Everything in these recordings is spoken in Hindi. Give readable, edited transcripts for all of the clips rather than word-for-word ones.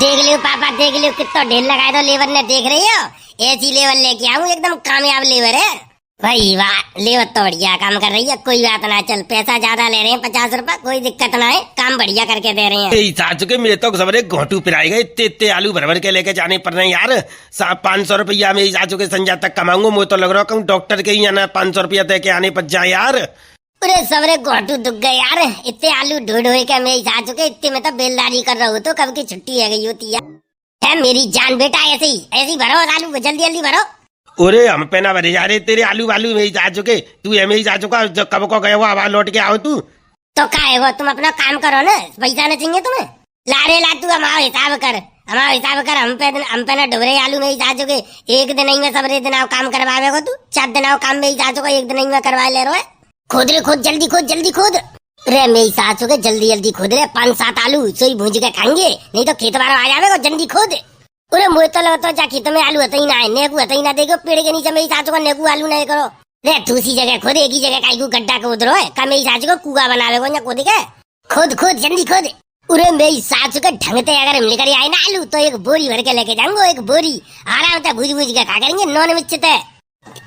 देख लियो पापा, देख लियो कितना ढेर लगाए दो लेबर ने, देख रही हो? ऐसी लेबर लेके आऊं, एकदम कामयाब लेबर है भाई। वाह, लेबर तो बढ़िया काम कर रही है। कोई बात ना, चल पैसा ज्यादा ले रहे हैं 50 रुपए, कोई दिक्कत ना है, काम बढ़िया करके दे रहे हैं। साचु के मेरे तो सबरे घोटू पिराई गए, इतने आलू भर भर के लेके जाने पड़ रहे हैं यार। 500 रुपया मेरी साचु के संजा तक कमाऊंगा। मुझे तो लग रहा हूँ डॉक्टर के ही ना 500 रुपया दे के आने पड़ जाए यार। अरे सबरे घोटू दुख गए यार, इतने आलू ढूंढ हुए क्या मेरी साचु के, इतने में तो बेलदारी कर रहा हूँ तो कब की छुट्टी है गई होती है मेरी जान बेटा। ऐसे ही भरो आलू, जल्दी जल्दी भरो। अरे हम पे ना भरे जा रहे तेरे आलू वालू मेरी साचु के। तू है मेरी साचु का कब को गया हुआ, आवाज लौट के आओ तू। तो का है वो, तुम अपना काम करो ना, पैसा नहीं चाहिए तुम्हें। लारे ला, तू हमारा हिसाब कर, हमारा हिसाब कर। हम पे ना डोरे आलू मेरी साचु के। एक दिन ही में सबरे दिन आओ काम करवावे को तू, 4 दिन आओ काम मेरी साचु का, एक दिन ही में करवा ले रहे। खोद रे खोद, जल्दी खोद, जल्दी खोद रे मेरी सासू के, जल्दी जल्दी खोद रे। 5-7 आलू सोई भूज के खाएंगे, नहीं तो खेत बार आ जावे। जल्दी खोद। अरे मुझे तो लगता जा खेत में आलू होता ही ना है, नेकू होता ही ना। देखो पेड़ के नीचे मेरी सासू का नेकू आलू नहीं करो रे। दूसरी जगह खोद, एक ही जगह काई को गड्ढा खोद रहो है का मेरी सासू को कुआ बनावे को, खोद के खोद खोद, जल्दी खोद। अरे मेरी सासू के ढंगते अगर हम लेकर आए ना आलू, तो एक बोरी भर के लेके जाऊंगा, एक बोरी आराम से भूज भूज के खा करेंगे नॉन मिर्च।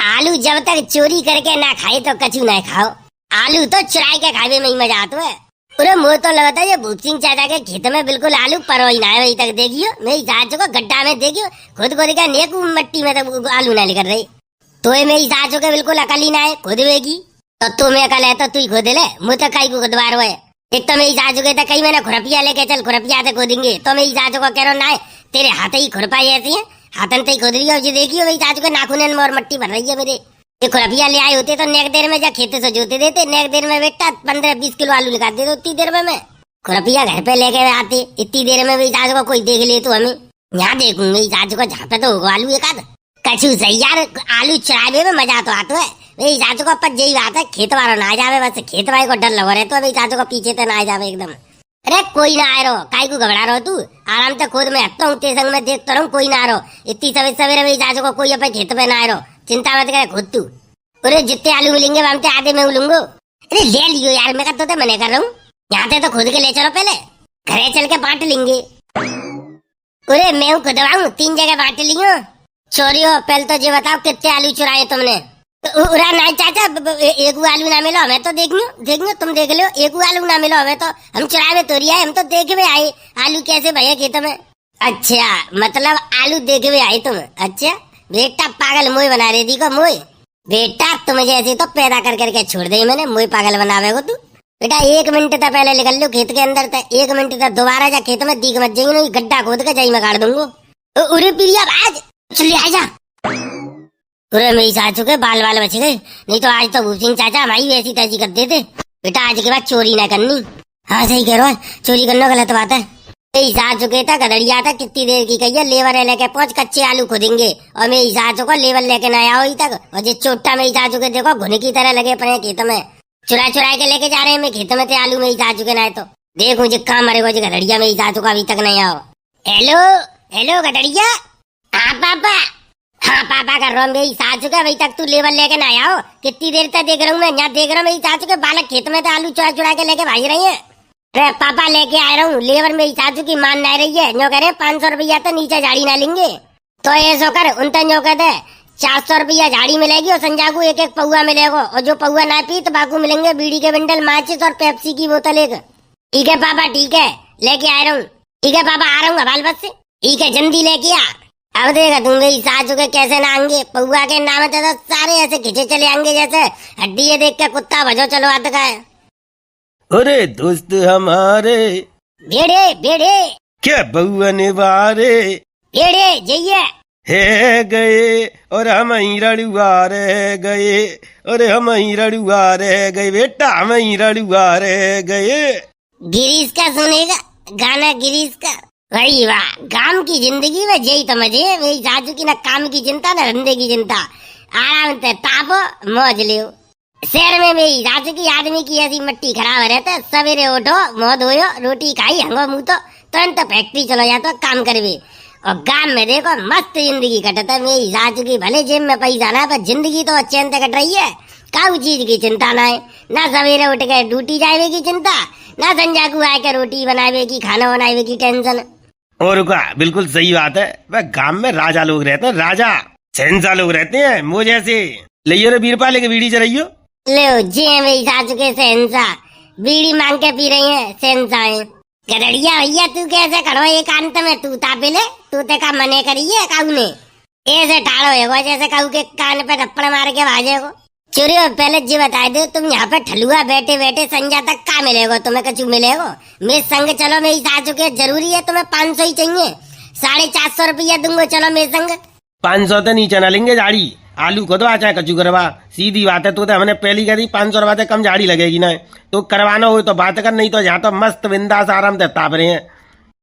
आलू जब तक चोरी करके ना खाए तो कचू ना खाओ, आलू तो चुराई के खावे में ही मजा आता है। अरे मुझे तो लगता है ये भूप सिंह चाचा के खेत में बिल्कुल आलू परो ही ना है। वही तक देखियो मेरी सासू को गड्ढा में देखियो, खुद को देखा नेकू मट्टी में तो आलू ना निकल रही। तो ये मेरी सासू के बिल्कुल अकल ही ना है, खुदवेगी तो तुम्हें अकल है तो तू ही खोद ले। मुझे तो कई को खुदवार है। एक तो मेरी सासू के कई मैंने खुरपिया लेके चल, खुरपिया से खोदेंगे, तो मेरी सासू को कह रहा ना है तेरे हाथ ही खुरपाई ऐसी है, हाथन तो ही खोद रही है। देखियो मेरी सासू के नाखून और मट्टी भर रही है मेरे। ये खुरपिया ले आए होते तो नेक देर में जा खेते से जोते देते, नेक देर में बेटा 15-20 किलो आलू निकाल देते उतनी देर में। मैं खुरपिया घर पे लेके आते, इतनी देर में मेरी सासू को कोई देख ले तो हमें यहाँ देखूंगी मेरी सासू को जहाँ पे तो होगा आलू एक आध कछू सही यार। आलू चढ़ावे में मजा तो आता है मेरी सासू को, पर यही बात है खेत वालों ना आ जावे, बस खेत वाले को डर लगा रहे तो मेरी सासू को पीछे तो ना आ जावे एकदम। अरे कोई ना आ रहो, काय को घबरा रहो तू, आराम से खुद में हटता हूँ, तेरे संग में देखता रहूँ, कोई ना आ रहो। इतनी सवेरे मेरी सासू को कोई अपने खेत पे ना आ रहो, चिंता मत करे खुद तू। अरे जितने आलू मिलेंगे हम तो आधे में लूंगा। अरे ले लियो यार, मैं कहता तो मैंने कर रहा हूँ, यहाँ से तो खुद के ले चलो, पहले घरे चल के बांट लेंगे। अरे मैं खुदवाऊँ, 3 जगह बांट लियो। चोरियो पहले तो ये बताओ कितने आलू चुराए तुमने? उरा नहीं चाचा, एक आलू ना मिलो हमें तो देखियो तुम देख लो, एक आलू ना मिलो हमें तो, हम चुरावे तो रिया, हम तो देख भी आए आलू कैसे भैया खेत में। अच्छा मतलब आलू देख भी आए तुम? अच्छा बेटा पागल मोई बना रही थी को मोई। बेटा तुम जैसे तो पैदा कर करके छोड़ दे मैंने, मोई पागल बनावे को तू। बेटा 1 मिनट तक पहले निकल लो खेत के अंदर तक, 1 मिनट तक दोबारा जा खेत में दिख मत जाइए, गड्ढा खोद के जाई में काट दूंगा। उरे प्रिया आज चलिए आ जा। अरे मेरी सासू के बाल बच गए, नहीं तो आज तो भूप सिंह चाचा हमारी वैसी तैसी कर देते। बेटा आज के बाद चोरी ना करनी। हाँ सही कह रहा है, चोरी करना गलत बात है। मेरी सासू के था गधड़िया था, कितनी देर की कही है, लेबर लेके 5 कच्चे आलू खोदेंगे और मेरी सासू को लेबर लेके ना आओ ही तक। और जो चोटा मेरी सासू के देखो घुन की तरह लगे पड़े खेत में, चुरा के लेके जा रहे हैं मैं खेत में थे आलू मेरी सासू के ना। तो देखो जो काम मरेगा जो गधड़िया मेरी सासू का अभी तक नहीं आओ। हेलो हेलो गधड़िया। हाँ पापा, हाँ पापा कर रहा हूँ मेरी सासू का, अभी तक तू लेबर लेके ना आओ। कितनी देर तक देख रहा हूँ मैं, यहाँ देख रहा हूँ मेरी सासू के बालक खेत में तो आलू चुरा के लेके भाग रही है। अरे पापा लेके आ रहा हूँ, लेबर मेरी सासू की मान ना रही है, जो कह रहे 500 रुपया तो नीचे झाड़ी ना लेंगे। तो ऐसा कर उनता जो कहते 400 रुपया झाड़ी मिलेगी और संजागू एक पौआ मिलेगा, और जो पौआ ना पी तो बाकू मिलेंगे बीड़ी के बंडल, माचिस और पेप्सी की बोतल एक। ठीक है पापा, ठीक है लेके आ रहा हूँ। ठीक है पापा आ रहा हूँ हवाल बस से। ठीक है जल्दी लेके आ। अब देखा तुम मेरी सासू के कैसे ना आएंगे, पौआ के नाम तो सारे ऐसे खिंचे चले आएंगे जैसे हड्डी देख के कुत्ता भजो चलो आता का है। अरे दोस्त हमारे भेड़े भेड़े क्या बउआ ने बारे भेड़े जइए है गए और हम ही रड़ुआ रह गए, अरे हम ही रड़ुआ रह गए बेटा, हम ही रड़ुआ रह गए। गिरीश का सुनेगा गाना, गिरीश का। वही वाह, काम की जिंदगी में यही तो मजे है। मेरी सासू की ना काम की चिंता ना धंधे की चिंता, आराम से तापो मौज लियो। शहर में मेरी सासू की आदमी की ऐसी मट्टी खराब रहता, सवेरे उठो मुँह धोयो रोटी खाई हंगो मुँह तो तुरंत फैक्ट्री चलो जातो काम करवे। और गांव में देखो मस्त जिंदगी कटता मेरी सासू की, भले जेब में पैसा ना पर जिंदगी तो चैन से कट रही है। काऊ चीज की चिंता ना है, ना सवेरे उठ के ड्यूटी जावे की चिंता, ना संजा को आके रोटी बनावे की खाना बनावे की टेंशन। और रुका, बिल्कुल सही बात है। वह गांव में राजा लोग रहते हैं, राजा शहंशाह लोग रहते हैं, मुझे जैसे। लियो रे बीरपाल, लेके बीड़ी चलाइयो। लो जी मेरी सासू के शहंशाह बीड़ी मांग के पी रही है शहंशाह। गदड़िया भैया तू कैसे खड़ो एक अंत में तू तापिले तू ते का मने करिए काऊ ने ऐसे ठाड़ो है जैसे काऊ के कान पे थप्पड़ मार के भाजे को। चोरी पहले जी बता दो, तुम यहाँ पे ठलुआ बैठे बैठे संजा तक का मिलेगा तुम्हें, कछु मिलेगा? मेरे संग चलो मेरी सासू के, जरूरी है तुम्हें 500 ही चाहिए? 450 रुपया दूंगा, चलो मेरे संग। 500 तो नीचे न लेंगे झाड़ी, आलू को तो आ चाहे कचू करवा, सीधी बात है। तो हमने पहली करी 500 रुपया से कम झाड़ी लगेगी ना, तो करवाना हो तो बात कर, नहीं तो यहाँ तो मस्त बिंदास आराम से ताप रहे हैं।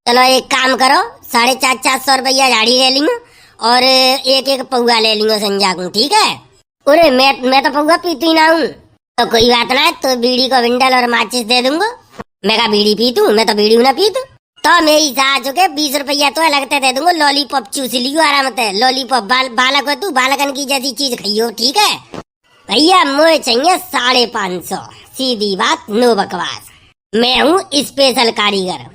चलो एक काम करो, 450 रुपया झाड़ी ले लियो और एक पौआ ले लियो संजा को, ठीक है? अरे मैं तो पौआ पीती ना हूँ, तो कोई बात ना है, तो बीड़ी को विंडल और माचिस दे दूंगा। मैं का बीड़ी पीतू, मैं तो बीड़ी ना पीतू। तो मेरी सासू के 20 रुपया तो लगते दे दूंगा, लॉलीपॉप चूस लियो आराम से। लॉलीपॉप बालक हो तू, बालकन की जैसी चीज खाइयो, ठीक है? भैया मुझे चाहिए 550, सीधी बात, नो बकवास। मैं हूँ स्पेशल कारीगर।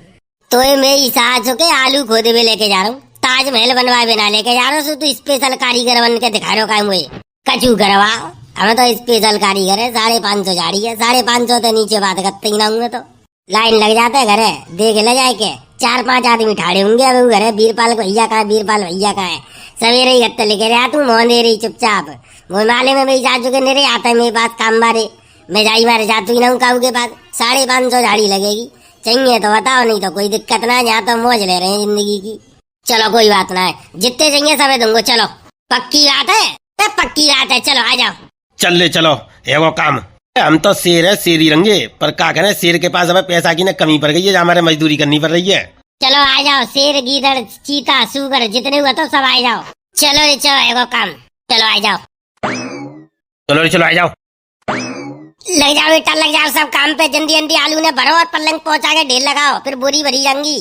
तो ये मेरी सासू के आलू खोदे में लेके जा रहा हूँ, ताजमहल बनवाए बिना लेके जा रहा हूँ, तू स्पेशल कारीगर बन के दिखा रहा हूँ। मुझे कचू करवा, हमें तो स्पेशल कारीगर है। 550 झाड़ी है, 550 से नीचे बात करते ही ना हूँ। तो लाइन लग जाता है घरे, देख ले जाए के 4-5 आदमी ठाड़े होंगे अब घरे। बीरपाल भैया का है, बीरपाल भैया का है। सवेरे ही गत्ते लेके रहा तू, मोहन दे रही चुपचाप। वो माले में मेरी सासू के निरे आता है मेरे पास काम बारे, मैं जाई मारे जातू ही ना हूँ काऊ के पास। 550 झाड़ी लगेगी, चाहिए तो बताओ, नहीं तो कोई दिक्कत ना है, यहाँ तो मौज ले रहे हैं जिंदगी की। चलो कोई बात ना है, जितने चाहिए सबे दूंगो। चलो पक्की बात है, पक्की बात है, चलो आ जाओ। चल ले चलो, एगो काम, हम तो शेर है, शेर ही रंगे, पर क्या करें, शेर के पास हमें पैसा की ना कमी पड़ गई है, हमारे मजदूरी करनी पड़ रही है। चलो आ जाओ, शेर गीदड़ चीता सुगर जितने हुआ तो सब आ जाओ। चलो रे चलो, एगो काम, चलो आ जाओ। चलो रे चलो आ जाओ। लग जाओ बेटा, लग जाओ सब काम पे। जल्दी जल्दी आलू ने भरो और पलंग पहुंचा के ढेर लगाओ, फिर बोरी भरी जाएंगी।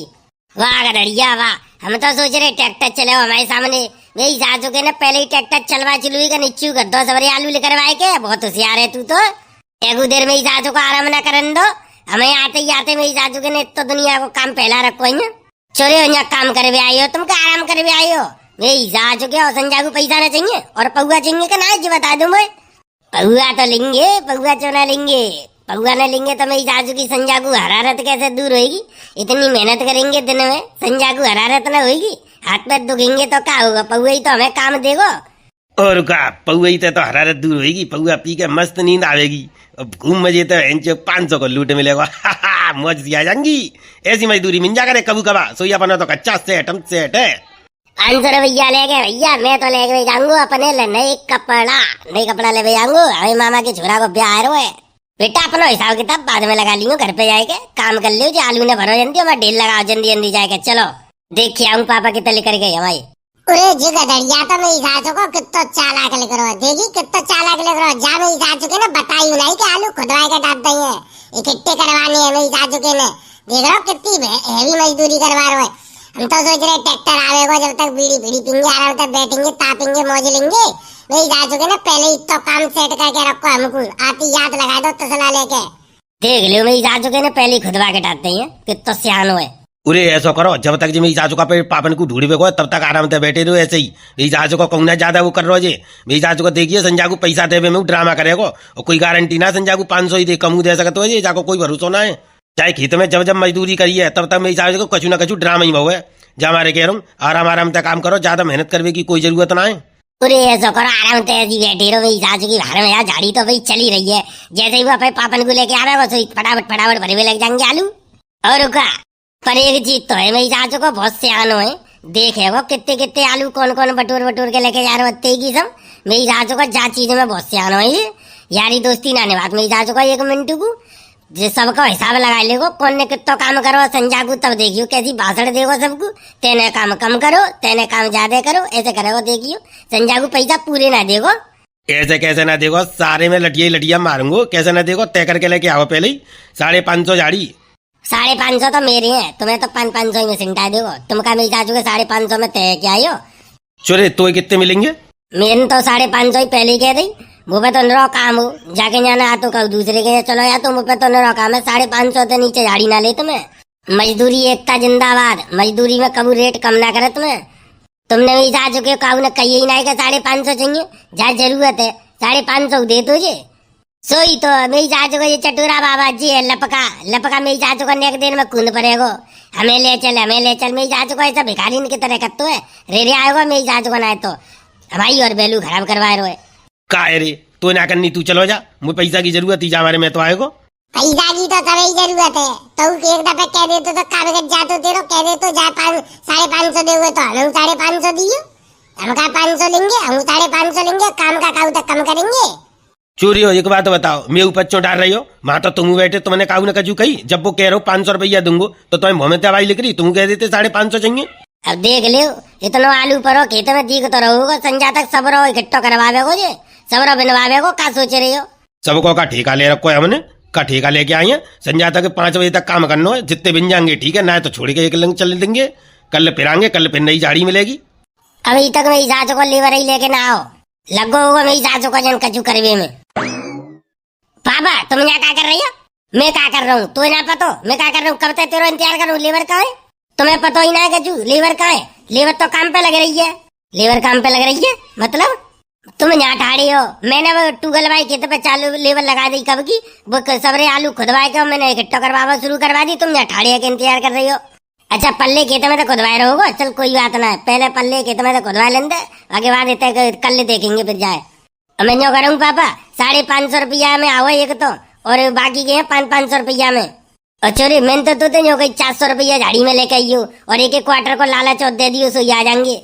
वाह गदड़िया वाह, हम तो सोच रहे ट्रैक्टर चले हमारे सामने। मेरी सासू के ने पहले ही ट्रैक्टर चलवा चलुई का नीचू कर दो, सबरे आलू लेकर आए के। बहुत होशियार है तू तो। एक देर मेरी सासू को आराम ना करन दो, हमें आते ही आते मेरी सासू के ने तो दुनिया को काम पहला रखो है। चोरे यहाँ काम कर भी आई हो, तुम क्या आराम कर भी आई हो? मेरी सासू के और संजा को पैसा ना चाहिए और पौआ चाहिए का ना, जी बता दूं मैं। पौआ तो लेंगे, पौआ क्यों ना लेंगे? पौआ न लेंगे तो मेरी सासू की संजा को हरारत कैसे दूर होगी? इतनी मेहनत करेंगे दिन में, संजा को हरारत न होगी? हाथ पैर दुखेंगे तो क्या होगा? पौआ ही तो हमें काम देगो। और का पौआ ही तो हरारत दूर होगी, पौआ पी के मस्त नींद आवेगी, अब घूम मजे तो 500 को लूट मिलेगा। मौज आ जाएंगी। ऐसी मजदूरी मिल जा करे कबू कबा, सोया बना तो कच्चा सेट हम सेट है। 500 रुपया ले गए भैया, मैं तो ले जाऊंगा अपने नए कपड़ा ले जाऊंगा। अरे मामा के छोरा को ब्याह है बेटा, अपना हिसाब किताब बाद में लगा लियो, घर पे जाके काम कर लियो। जो आलू ने भरो जल्दी, मैं ढेर लगाओ जल्दी जल्दी जाके। चलो देखिए आऊँ पापा कितना लेकर गए हमारे। अरे जी गदड़िया तो मेरी सासू को कितना चालाक लिख रहा है, देखी कितना चालाक लिख रहा है। जा मेरी सासू के ना बताई नहीं कि आलू खुदवाए के डाल देंगे, इकट्ठे करवाने हैं मेरी सासू के ने। देख रहा हो कितनी हैवी मजदूरी करवा रहे हैं। हम तो सोच रहे ट्रैक्टर आवेगा, जब तक बीड़ी बीड़ी पींगे, आराम से बैठेंगे, तापेंगे, मौज लेंगे। मेरी सासू के ना पहले ही तो काम सेट करके रखो, हमको आती याद लगा दो तसला लेके। देख लो मेरी सासू के ना पहले ही खुदवा के डालते हैं, कितना सियानो है। अरे ऐसा करो, जब तक जी मेरी सासू का पेट पापन को ढूंढ बेगो तब तक आराम से बैठे रहो ऐसे ही। मेरी सासू को कहूँ ज्यादा वो कर रहे जे, मेरी सासू को देखिए संजा को पैसा दे में ड्रामा करेगो, और कोई गारंटी ना संजा को 500 ही दे, कम दे सकते हो जी, जाको कोई भरोसा ना है। चाहे खेत में जब जब मजदूरी करी है तब तक मेरी सासू को कछु ना कछु ड्रामा ही बहु है। जा मारे कह रहा हूँ आराम आराम से काम करो, ज्यादा मेहनत करने की कोई जरूरत ना है। अरे ऐसा करो, आराम से ऐसी बैठे रहो। मेरी सासू की भाड़ में यार झाड़ी तो भाई चली रही है, जैसे ही वो अपने पापन को लेके आवे बस फटाफट फटाफट भरे हुए लग जाएंगे आलू। और रुका, पर एक चीज तो है, मेरी सासू को बहुत सियानो है। देखे वो कितने कितने आलू कौन कौन बटोर बटोर के लेके जा रहे होते की सब। मेरी सासू को जा चीज में बहुत सियानो है ये। यारी दोस्ती ना बात मेरी सासू को एक मिनट को जो सबका हिसाब लगा लेगो, कौन ने कितना काम करो संजा को, तब देखियो कैसी भाषण देगो सबको। तेने काम कम करो, तेने काम ज्यादा करो, ऐसे करेगो देखियो संजा को पैसा पूरे ना देगो। ऐसे कैसे ना देखो, सारे में लटिया लटिया मारूंगो, कैसे ना देखो, तय करके लेके आओ पहले ही 550 झाड़ी। 550 तो मेरे हैं, तुम्हें तो 500 में सिंटा देगो। तुम का मेरी सासू के 550 में तय क्या आयो? चोरे तो कितने मिलेंगे? मेरे तो 550 ही पहले ही कह दी। मुझे तो नरो काम हो, जाके जाना आ तो कहूँ दूसरे के चलो या तो मुझे तो नरो काम है। 550 से नीचे झाड़ी ना ले तुम्हें। मजदूरी एकता जिंदाबाद। मजदूरी में कबू रेट कम ना करे तुम्हें। तुमने भी जा चुके हो, काऊ ने कही ही नहीं कि 550 चाहिए। जहाँ जरूरत है 550 दे तुझे। सोई तो मैं जा चुका ये चटूरा बाबा जी है लपका लपका। मैं जा चुका एक दिन में कूद पड़ेगो। हमें ले चल मैं जा चुका ऐसा भिखारी की तरह कत्तो है। रे आएगा मैं जा चुका ना है तो हमारी और बेलू खराब करवाए रहे। का है रे तो ना करनी, तू चलो जा, मुझे पैसा की जरूरत ही जा हमारे में तो आएगो। पैसा की तो तभी जरूरत है तो एक दफे कह दे तो कागज जा तो तेरो कह दे तो जा 550 देंगे तो हम 550 दिए। हम का 500 लेंगे, हम 550 लेंगे। काम का काऊ तक कम करेंगे। चोरी हो एक बात बताओ, मैं ऊपर क्यों डाल रही हो? वहां तो तुम बैठे तो मैंने काऊ ने कजू कही। जब वो कह रहे हो 500 रुपया दूंगो तो तुम्हें मुँह में दवाई लिख रही, तुम कह देते 550 चाहिए। अब देख लियो इतना आलू परो खेत में दिख तो रहोगे। संजा तक सब रहो इकट्ठा करवावे को जे सब रहो बनवावे को। का सोच रहे हो? सबको का ठेका ले रखो है हमने, का ठेका लेके आई है। संजा तक 5 बजे तक काम करना है, जितने बिन जाएंगे ठीक है, ना तो छोड़ के एक लंग चल देंगे। कल फिर आएंगे, कल फिर नई झाड़ी मिलेगी। अभी तक मैं जा चुका लेवर ही लेके ना आओ लगो होगा। मैं जा चुका जन कचू करवे में। पापा तुम यहाँ क्या कर रही हो? मैं क्या कर रहा हूँ तो ना पतो मैं क्या कर रहा हूँ। कब तक तेरा इंतजार करूँ? लेबर कहाँ है? तुम्हें पता ही ना है कचू लेबर कहाँ है? लेबर तो काम पे लग रही है। लेबर काम पे लग रही है मतलब तुम यहाँ ठाड़ी हो। मैंने वो टूगल भाई खेत पे चालू लेबर लगा दी कब की। वो सबरे आलू खुदवाए के मैंने इकट्ठा करवावा शुरू करवा दी। तुम यहाँ ठाड़ी के इंतजार कर रही हो। अच्छा पल्ले खेत में तो खुदवाए रहोगे, चल कोई बात ना है। पहले पल्ले खेत में तो खुदवा लेंगे, आगे बाद इतने कल देखेंगे फिर जाए। मैं जो करूँ पापा 550 रुपया में आओ एक तो, और बाकी के 500 रुपया में। अच्छा रे मैंने तो जो कहीं 400 रुपया झाड़ी में लेके आई हूँ और एक क्वार्टर को लालच और दे दियो सो आ जाएंगे।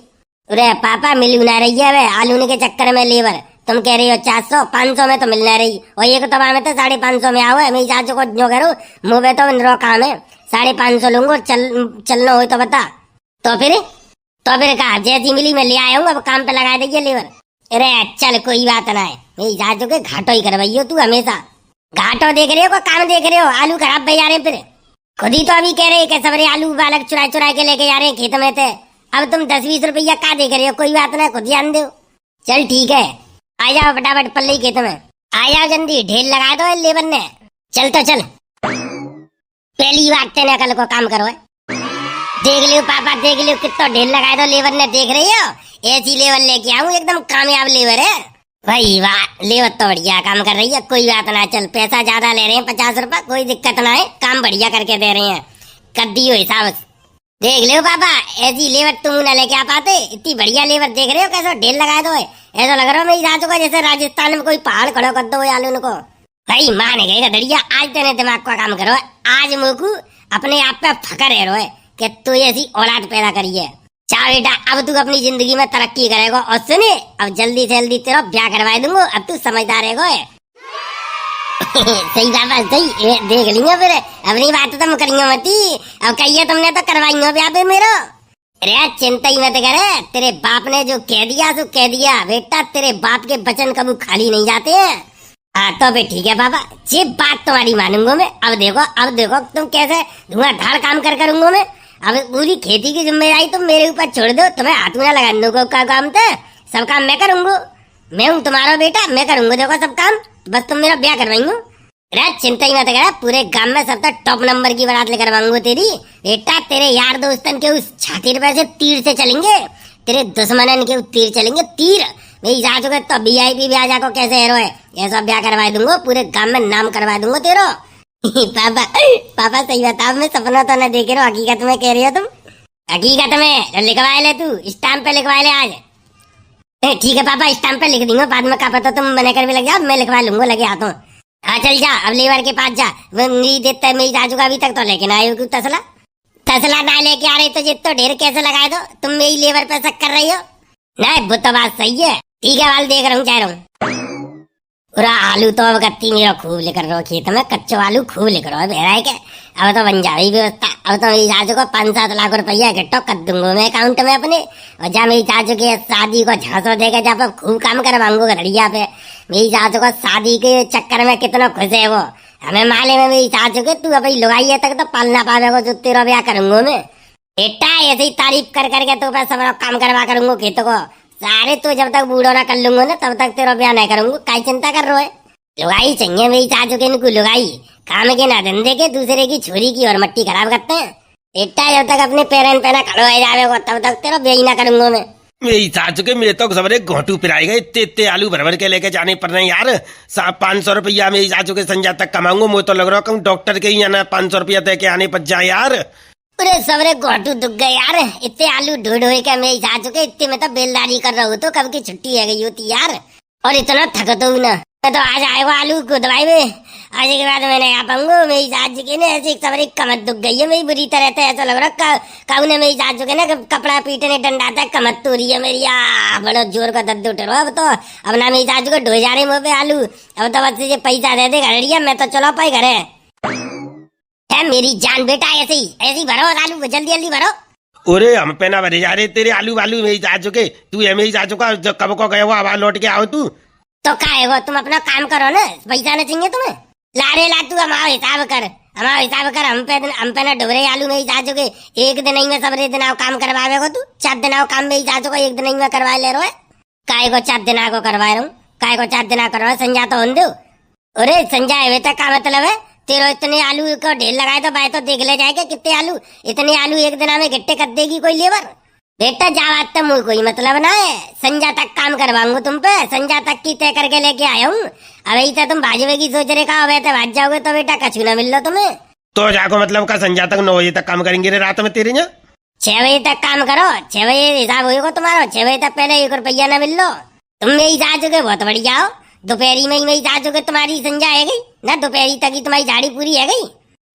अरे पापा मिल ना रही है वे आलू के चक्कर में लेबर। तुम कह रही हो 400 500 में तो मिल ना रही, और एक तो में तो 550 में आओ है। मैं चाचू को जो करूँ मुँह में तो रो काम है 550 लूंगा। चलना हो तो बता। तो फिर कहा जैसी मिली मैं ले आया हूँ, अब काम पे लगा देगी लेबर। अरे चल कोई बात ना है। मैं चाचू के घाटो ही करवाई हो तू हमेशा। घाटो देख रहे हो को काम देख रहे हो? आलू खराब भई जा रहे फिर खुद ही तो अभी कह रहे सबरे आलू बालक चुरा के लेके जा रहे हैं खेत में थे। अब तुम 10-20 रुपया का देख रहे हो? कोई बात ना खुद ध्यान दो। चल ठीक है आ जाओ फटाफट पल्ले खेत में आ जाओ जल्दी। ढेर लगा दो लेबर ने। चल तो चल पहली बात तेने कल को काम करो है। देख लियो पापा देख लियो कितना ढेर लगा दो लेबर ने। देख रही हो ऐसी लेबर लेके आऊं एकदम कामयाब लेबर है भाई। वाह लेबर तो बढ़िया काम कर रही है। कोई बात ना चल पैसा ज्यादा ले रहे हैं 50 रुपया, कोई दिक्कत ना है। काम बढ़िया करके दे रहे हैं। कर दियो हिसाब। देख लियो पापा ऐसी लेबर तुम न लेके आ पाते। इतनी बढ़िया लेबर देख रहे हो कैसे ढेर लगा दो है। ऐसा लग रहा है मैं जा चुका जैसे राजस्थान में कोई पहाड़ खड़ा कर दो आलू को। भाई माने गए दड़िया आज तेने दिमाग का काम करो। आज मोकू अपने आप पे फकर है रोए कि तू ऐसी औलाद पैदा करी है। चा बेटा अब तू अपनी जिंदगी में तरक्की करेगा। और सुने अब जल्दी से जल्दी तेरा ब्याह करवा दूंगा। अब तू समझदार है सही बात सही देख लियो फिर अपनी बात तो करियो मती। अब कहिए तुमने तो करवाई हो ब्याह पे मेरो। अरे चिंता ही मत करे, तेरे बाप ने जो कह दिया सो कह दिया बेटा। तेरे बाप के वचन कभी खाली नहीं जाते हैं। हाँ तो भी ठीक है पापा ये बात तुम्हारी मानूंगा मैं। अब देखो तुम कैसे धुआंधार काम करूंगा मैं। अब पूरी खेती की जिम्मेदारी तुम मेरे ऊपर छोड़ दो। तुम्हें हाथ में लगाने को का काम था, सब काम मैं करूंगा। मैं हूँ तुम्हारा बेटा, मैं करूंगा देखो सब काम। बस तुम मेरा ब्याह करवाई हो। अरे चिंता ही मत कर, पूरे गांव में सब तक टॉप नंबर की बारात लेकर आऊंगा तेरी। बेटा तेरे यार दोस्तन के उस छाती पे से तीर से चलेंगे, तेरे दुश्मनन के तीर चलेंगे तीर। मैं जा चुके तो VIP भी आ जाको कैसे हेरो है। ये सब ब्याह करवा दूंगा, पूरे गांव में नाम करवा दूंगा तेरो। पापा सही बताओ मैं सपना तो न देख रहा हूँ, हकीकत में कह रही हो तुम। हकीकत में लिखवा ले तू, स्टाम्प पे लिखवा ले आज। ठीक है पापा स्टाम्प पे लिख दूंगा, बाद में क्या पता तुम बने कर भी लग जाओ, मैं लिखवा लूंगा लगे हाथों। हाँ चल जा अब लेबर के पास जा। वो नहीं देता है मेरी जाजू का अभी तक तो लेके ना आयो। तसला ना लेके आ रही तो जितना ढेर कैसे लगाए दो। तुम मेरी लेबर पे शक कर रही हो। नहीं वो तो बात सही है। ठीक है वाल देख रहा हूँ कह रहा हूँ। पूरा आलू तो अब गत्ती मेरा खूब लेकर रहो खेत में, कच्चो आलू खूब लेकर रहो बेरा है क्या। अब तो बन जाएगी व्यवस्था। अब तो मेरी चाचू को 5-7 लाख रुपया इकट्ठा कर दूंगा मैं अकाउंट में अपने। और जहाँ मेरी चाचू के शादी को झांसो देकर जहाँ पर खूब काम करवाऊंगा घड़िया पे। मेरी चाचू को शादी के चक्कर में कितना खुश है वो हमें माले में। मेरी चाचू के तू अभी लुगाई है तक तो पालना पावेगा जो तेरा ब्याह करूंगा मैं। बेटा ऐसे ही तारीफ कर करके तो मैं सब काम करवा करूंगा खेतों को सारे। तो जब तक बूढ़ो ना कर लूंगा ना तब तक तेरा ब्याह नहीं करूंगा। काय चिंता कर रहे हो। लुगाई चाहिए मेरी सासू के, इनको लुगाई काम के ना धंधे के, दूसरे की छोरी की और मट्टी खराब करते हैं। इतना जब तक अपने पैरन पे ना खड़ो हो जावे तब तक तेरा बेई ना करूंगा मैं। मेरी सासू के मेरे तो सबरे घोटू पिराए गए, इतने इतने आलू भर भर के लेके जाने पड़ रहे हैं यार। 500 रुपया मेरी सासू के संजा तक कमाऊंगा, मुझे तो लग रहा हूँ डॉक्टर के ही ना 500 रुपया दे के आने पड़ जाए यार। अरे सबरे घोटू दुख गए यार, इतने आलू ढो ढो के मेरी सासू के, इतने में तो बेलदारी कर रहा हूँ तो कब की छुट्टी है गई होती यार। और इतना थकता हूँ ना, मैं तो आज आएगा आलू को दवाई में, आज के बाद मैंने आ पाऊंगा। मेरी सासू की ना ऐसी सबरी कमर दुख गई है मेरी बुरी तरह से, ऐसा लग रहा काऊ ने मेरी सासू के ना कपड़ा पीटने डंडा था, कमर तो रही है मेरी बड़ा जोर का दर्द उठ रहा। अब तो अब ना मेरी सासू को ढो जा रहे मुँह पे आलू, अब तो बस ये पैसा दे दे घड़िया, मैं तो चलो पाई घरे है मेरी जान बेटा। ऐसे ही भरो आलू, जल्दी जल्दी भरो। अरे हम पे ना भरे जा रहे तेरे आलू वालू मेरी सासू के, तू है मेरी सासू का कब को गया हुआ, आवाज लौट के आओ तू। तो काहे हो, तुम अपना काम करो ना, पैसा न चाहिए तुम्हें। लारे ला तू हमारा हिसाब कर, हमारा हिसाब कर। हम पे ना डुबरे आलू मेरी सासू के, एक दिन ही में सबरे दिन आओ काम करवावे को तू। 4 दिन आओ काम मेरी सासू को, एक दिन ही में करवा ले रहे। काहे को 4 दिन को करवा रहा हूँ, काहे को 4 दिन करवा, संजा तो होन दो। अरे संजा है बेटा, का मतलब है तेरे इतने आलू को ढेर लगाए तो भाई तो देख ले जाएगा कितने आलू, इतने आलू एक दिन में गिट्टे कर देगी कोई लेबर। बेटा जावा तक मुझे कोई मतलब ना है, संजा तक काम करवाऊंगा तुम पे, संजा तक की तय करके लेके आया हूँ। अब तो तुम भाजवे की सोच रहे का वैसे भाज जाओगे तो बेटा कछु ना मिल लो तुम्हें। तो जाको मतलब का संजा तक 9 बजे तक काम करेंगे रे रात में तेरे यहाँ? 6 बजे तक काम करो, 6 बजे हिसाब होगा तुम्हारा। 6 बजे तक पहले 1 रुपया ना मिल लो। तुम मेरी जा चुके बहुत बढ़िया हो, दोपहरी में ही मेरी जा चुके तुम्हारी संजा है गई ना, दोपहरी तक ही तुम्हारी झाड़ी पूरी है गई।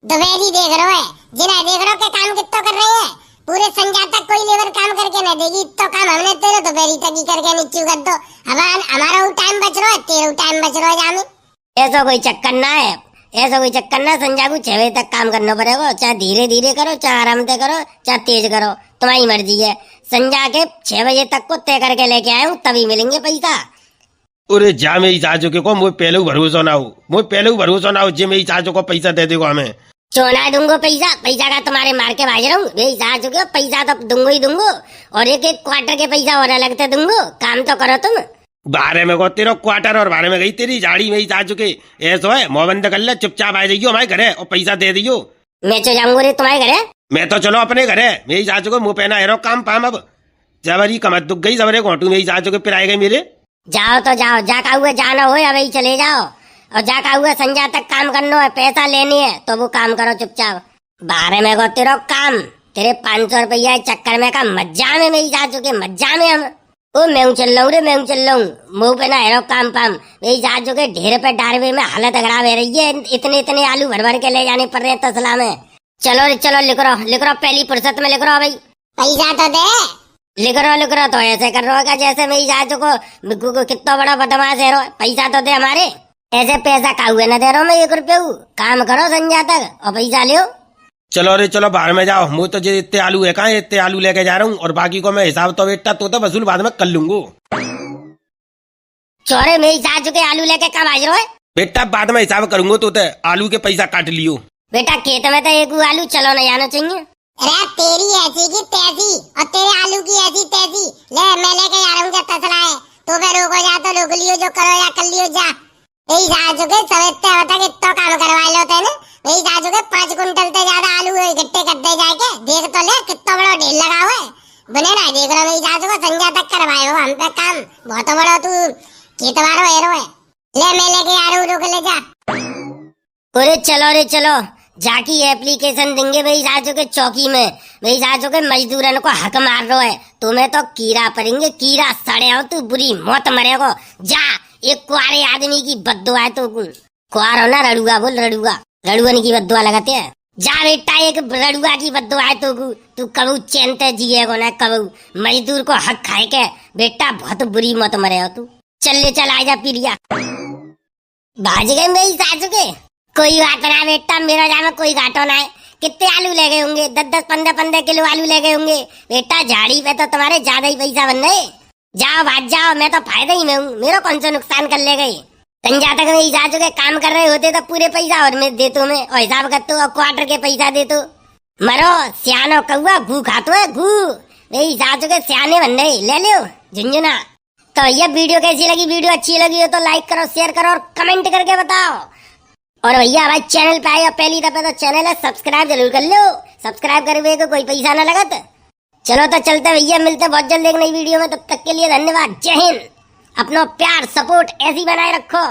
दोपहरी देख रहे हो जिना देख रहे हो के काम कितना कर रहे हैं, पूरे संजा तक कोई लेबर काम करके ना देगी तो काम हमने तेरे दोपहरी तक ही करके नीचे कर दो। हमारा वो टाइम बच रहा है, तेरे टाइम बच रहा है जाने। ऐसा कोई चक्कर ना है, ऐसा कोई चक्कर ना। संजा को 6 बजे तक काम करना पड़ेगा, चाहे धीरे धीरे करो, चाहे आराम से करो, चाहे तेज करो, तुम्हारी मर्जी है। संजा के 6 बजे तक को तय करके लेके आए हूँ, तभी मिलेंगे पैसा। अरे जा मेरी सासू के को मुझे पहले भरोसा ना हो, मुझे पहले भरोसा ना हो जे मेरी सासू को पैसा दे देगा हमें। चोना दूंगो पैसा, पैसा का तुम्हारे मार के भाज रहा हूँ। मेरी सासू के पैसा तो दूंगो ही दूंगो, और एक क्वार्टर के पैसा और अलग से दूंगो। काम तो करो तुम। 12 में को तेरा क्वार्टर और 12 में गई तेरी झाड़ी मेरी सासू के। ऐसा है मुँह बंद कर ले, चुपचाप आ जाइयो हमारे घरे और पैसा दे दियो। मैं तो जाऊंगा रे तुम्हारे घरे, मैं तो चलो अपने घरे। मेरी सासू को मुँह पहना है काम पाम। अब जबरी कमर दुख गई, सबरे घोटू मेरी सासू के पिराए गए मेरे। जाओ तो जाओ, जा का हुआ जाना हो अभी चले जाओ, और जा का हुआ संजा तक काम करना है, पैसा लेनी है तो वो काम करो चुपचाप। 12 में को तेरा काम, तेरे 500 रुपया चक्कर में का मज्जा में मेरी सासू के, मज्जा में हम ओ मैं चल रहा हूँ रे, मैं चल रहा हूँ। मुँह पे ना हेरो काम पाम, मेरी सासू के ढेर पे डारवे में हालत खराब है रही है। इतने इतने आलू भर भर के ले जाने पड़ रहे हैं तसला में। चलो रे चलो, लिख रहा पहली फुर्सत में लिख रहा भाई। पैसा तो दे। लिख रहा तो ऐसे कर रहा जैसे मेरी सासू को बिक्कू को कितना बड़ा बदमाश है। पैसा तो दे हमारे, ऐसे पैसा का हुए ना दे रहा हूँ मैं 1 रुपये। काम करो संजा तक और पैसा लियो। चलो रे चलो बाहर में जाओ, मुझे तो जे इतने आलू है कहाँ, इतने आलू लेके जा रहा हूँ, और बाकी को मैं हिसाब तो बेटा तो वसूल बाद में कर लूंगा। चोरे मेरी सासू के आलू लेके कब आज रहे बेटा? बाद में हिसाब करूंगा तो आलू के पैसा काट लियो। बेटा खेत में तो 1 आलू चलो न जाना चाहिए। अरे तेरी ऐसी की तैसी और तेरे आलू की ऐसी तैसी। ले मैं लेके जा रहा हूँ, क्या तसला है तो फिर रोको जा तो रोक लियो, जो करो या कर लियो जा। यही सासू के सवेते होता कि तो काम करवा लो तेने। यही सासू के 5 कुंटल से ज्यादा आलू इकट्ठे कर दे जाके, देख तो ले कितना बड़ा ढेर लगा हुआ है। बने ना देख रहा मेरी सासू को संजा तक करवाए हो हम पे काम, बहुत बड़ा तू खेतवारो हेरो है। ले मैं लेके आ रहा हूँ, रोक ले जा। अरे चलो रे चलो, जाकी एप्लीकेशन देंगे मेरी सासू के चौकी में। मेरी सासू के मजदूरन को हक मार रहा है, तुम्हें तो कीड़ा पड़ेंगे, कीड़ा सड़े हो तू, बुरी मौत मरेगो। जा, एक कुआरे आदमी की बद्दुआ है तो कुआर हो ना, रड़ुआ बोल, रड़ुअन की बद्दुआ लगाते हैं। जा बेटा, एक रड़ुआ की बद्दुआ है तो तू कबू चैन ते जिएगो ना, कबू मजदूर को हक खाए के बेटा, बहुत बुरी मौत मरे हो तू। चल ले चल, आजा पिरिया। भाज गए मेरी सासू के, कोई बात ना बेटा, मेरा जामा कोई घाटो ना है। कितने आलू ले गए होंगे? 10-10, 15-15 किलो आलू ले गए होंगे बेटा। झाड़ी पे तो तुम्हारे ज्यादा ही पैसा बन रहे। जाओ भाग जाओ, मैं तो फायदा ही में हूँ, मेरा कौन सा नुकसान कर ले गई। संजा तक मेरी सासू के काम कर रहे होते तो पूरे पैसा और मैं दे मैं, और हिसाब कर और क्वार्टर के पैसा दे तो। मरो सियानो कौआ, घू खातो है घू। मेरी सासू के सियाने बन रहे, ले लो झुंझुना। तो भैया वीडियो कैसी लगी, वीडियो अच्छी लगी हो तो लाइक करो, शेयर करो और कमेंट करके बताओ। और भैया हमारे चैनल पे आए हो पहली दफा तो चैनल है सब्सक्राइब जरूर कर लो। सब्सक्राइब करवे को कोई पैसा ना लगत। चलो तो चलते भैया, मिलते बहुत जल्द एक नई वीडियो में। तब तक के लिए धन्यवाद। जय हिंद। अपना प्यार सपोर्ट ऐसी बनाए रखो।